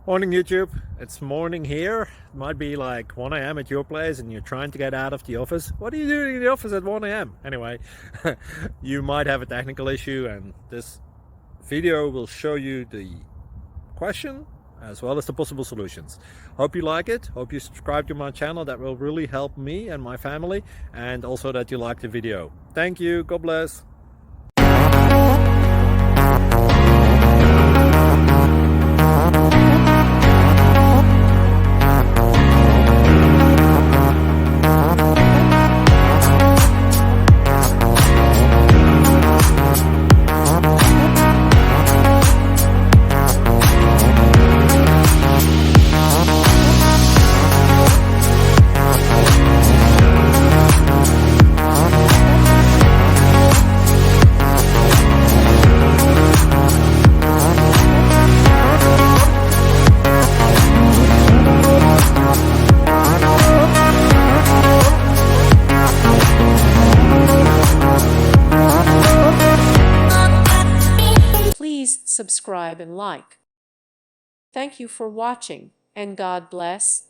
Morning YouTube, it's morning here. It might be like 1 a.m. at your place and you're trying to get out of the office. What are you doing in the office at 1 a.m.? Anyway, you might have a technical issue and this video will show you the question as well as the possible solutions. Hope you like it, hope you subscribe to my channel. That will really help me and my family, and also that you like the video. Thank you, God bless. Please subscribe and like. Thank you for watching, and God bless.